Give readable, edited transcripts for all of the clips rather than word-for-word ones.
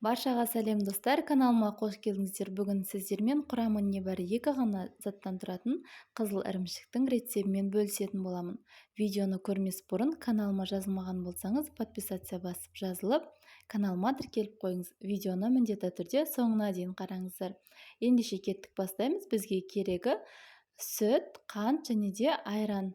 Баршаға сәлем достар, каналыма қош келдіңіздер. Бүгін сіздермен құрамы небәрі 2 ғана заттан тұратын қызыл ірімшіктің рецебімен бөлісетін боламын. Видеоны көрмес бұрын каналыма жазылмаған болсаңыз, подписация басып жазылып, каналыма тіркеліп қойыңыз. Видеоны міндетті түрде соңына дейін қараңыздар. Ендеше кеттік, бастаймыз. Бізге керегі сүт, қант және де айран.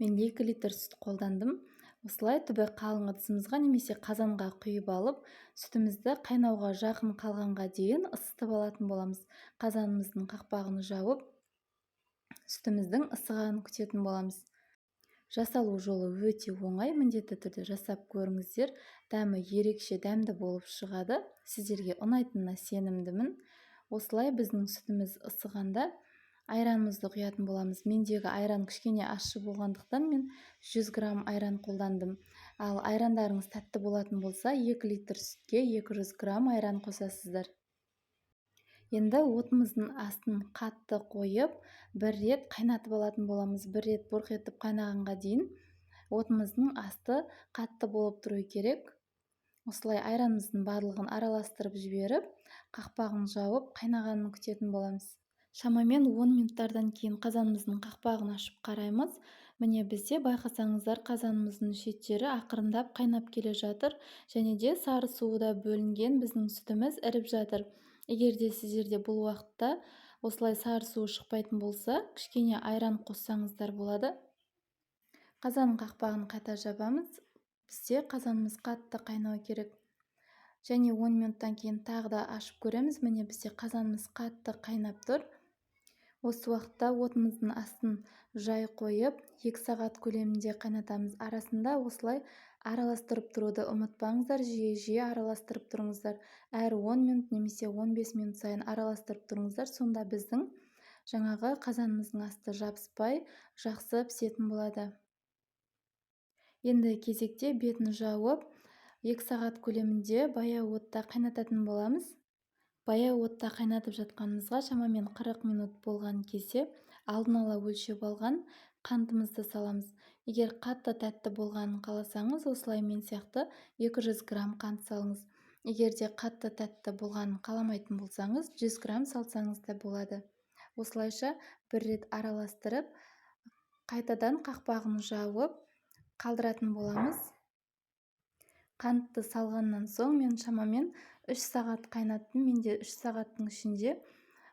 Мен 2 литр сүт қолдандым. Осылай түбі қалың ыдысымызға немесе қазанға құйып алып, сүтімізді қайнауға жақын қалғанға дейін ысытып алатын боламыз. Қазанымыздың қақпағын жауып, сүтіміздің ысығанын күтетін боламыз. Жасалу жолы өте оңай, міндетті түрде жасап көріңіздер. Дәмі ерекше дәмді болып шығады. Сіздерге ұнайтынына сенімдімін. Осылай біздің сүтіміз ысығанда айранымызды құятын боламыз. Мендегі айран кішкене ащы болғандықтан мен 100 грамм айран қолдандым. Ал айрандарыңыз тәтті болатын болса, 2 литр сүтке 200 грамм айран қосасыздар. Енді отымыздың астын қатты қойып, бір рет қайнатып алатын боламыз. Бір рет бұрқ етіп қайнағанға дейін отымыздың асты қатты болып тұру керек. Осылай айранымыздың барлығын араластырып жіберіп, қақпағын жауып, қайнағанын күтетін боламыз. Шамамен 10 минуттардан кейін қазанымыздың қақпағын ашып қараймыз. Міне бізде байқасаңыздар, қазанымыздың шеттері ақырындап қайнап келе жатыр, және де сары суы да бөлінген, біздің сүтіміз іріп жатыр. Егер де сіздерде бұл уақытта осылай сары суы шықпайтын болса, кішкене айран қоссаңыздар болады. Қазанның қақпағын қайта жабамыз. Бізде қазанымыз қатты қайнау керек. Және 10 минуттан кейін тағы да ашып көреміз. Міне бізде қазанымыз қатты қайнап тұр. Осы уақытта отымыздың астын жай қойып, 2 сағат көлемінде қайнатамыз. Арасында осылай араластырып тұруды ұмытпаңыздар, жиі араластырып тұрыңыздар. Әр 10 минут немесе 15 минут сайын араластырып тұрыңыздар. Сонда біздің жаңағы қазанымыздың асты жабыспай, жақсы пісетін болады. Енді кезекте бетін жауып, 2 сағат көлемінде баяу отта қайнататын боламыз. Баяу отта қайнатып жатқанымызға шамамен 40 минут болған кезде алдын ала өлшеп алған қантымызды саламыз. Егер қатты тәтті болғанын қаласаңыз, осылай мен сияқты 200 грамм қант салыңыз. Егер де қатты тәтті болғанын қаламайтын болсаңыз, 100 грамм салсаңыз да болады. Осылайша бір рет араластырып, қайтадан қақпағын жауып қалдыратын боламыз. Қантты салғаннан соң мен шамамен 3 сағат қайнаттым. Менде 3 сағаттың ішінде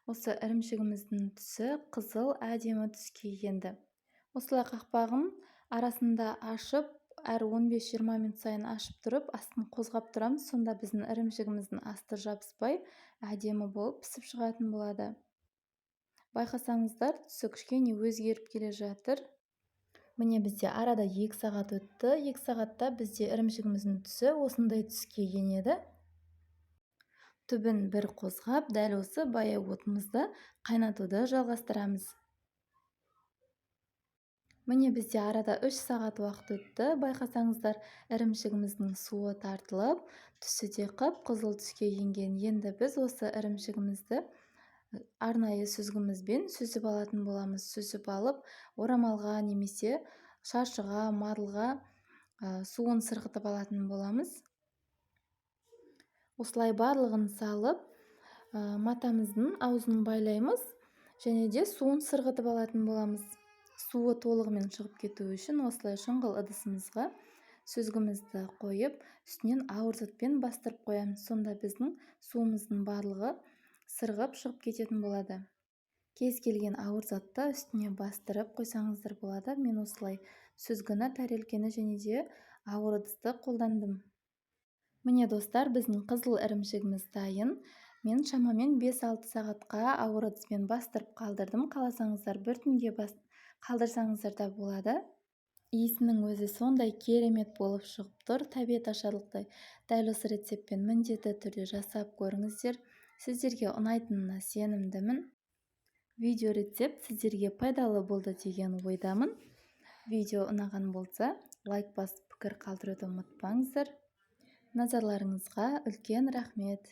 осы ірімшігіміздің түсі қызыл әдемі түске енді. Осылай қақпағын арасында ашып, әр 15-20 минут сайын ашып тұрып, астын қозғап тұрамыз. Сонда біздің ірімшігіміздің асты жабыспай, әдемі болып пісіп шығатын болады. Байқасаңыздар, түсі кішкене өзгеріп келе жатыр. Міне бізде арада 2 сағат өтті. 2 сағатта бізде ірімшігіміздің түсі осындай түске енеді. Түбін бір қозғап, дәл осы баяу отымызда қайнатуды жалғастырамыз. Міне бізде арада 3 сағат уақыт өтті. Байқасаңыздар, ірімшігіміздің суы тартылып, түсі де қып-қызыл түске енген. Енді біз осы ірімшігімізді арнайы сүзгімізбен сүзіп алатын боламыз. Сүзіп алып, орамалға немесе шаршыға, марлыға суын сырғытып алатын боламыз. Осылай барлығын салып, матамыздың аузын байлаймыз және де суын сырғытып алатын боламыз. Суы толығымен шығып кету үшін осылай шұңғыл ыдысымызға сүзгімізді қойып, үстінен ауыр затпен бастырып қоямыз. Сонда біздің суымыздың барлығы сырғып шығып кететін болады. Кез келген ауыр затты үстіне бастырып қойсаңыздар болады. Мен осылай сүзгіні, тәрелкені және де ауыр ыдысты қолдандым. Міне достар, біздің қызыл ірімшігіміз дайын. Мен шамамен 5-6 сағатқа ауыр ыдыспен бастырып қалдырдым. Қаласаңыздар, бір түнге қалдырсаңыздар да болады. Иісінің өзі сондай керемет болып шығып тұр, тәбет ашарлықтай. Дәл осы рецептпен міндетті түрде жасап көріңіздер. Сіздерге ұнайтынына сенімдімін. Видео рецепт сіздерге пайдалы болды деген ойдамын. Видео ұнаған болса, лайк басып пікір қалдыруды ұмытпаңыздар. Назарларыңызға үлкен рахмет.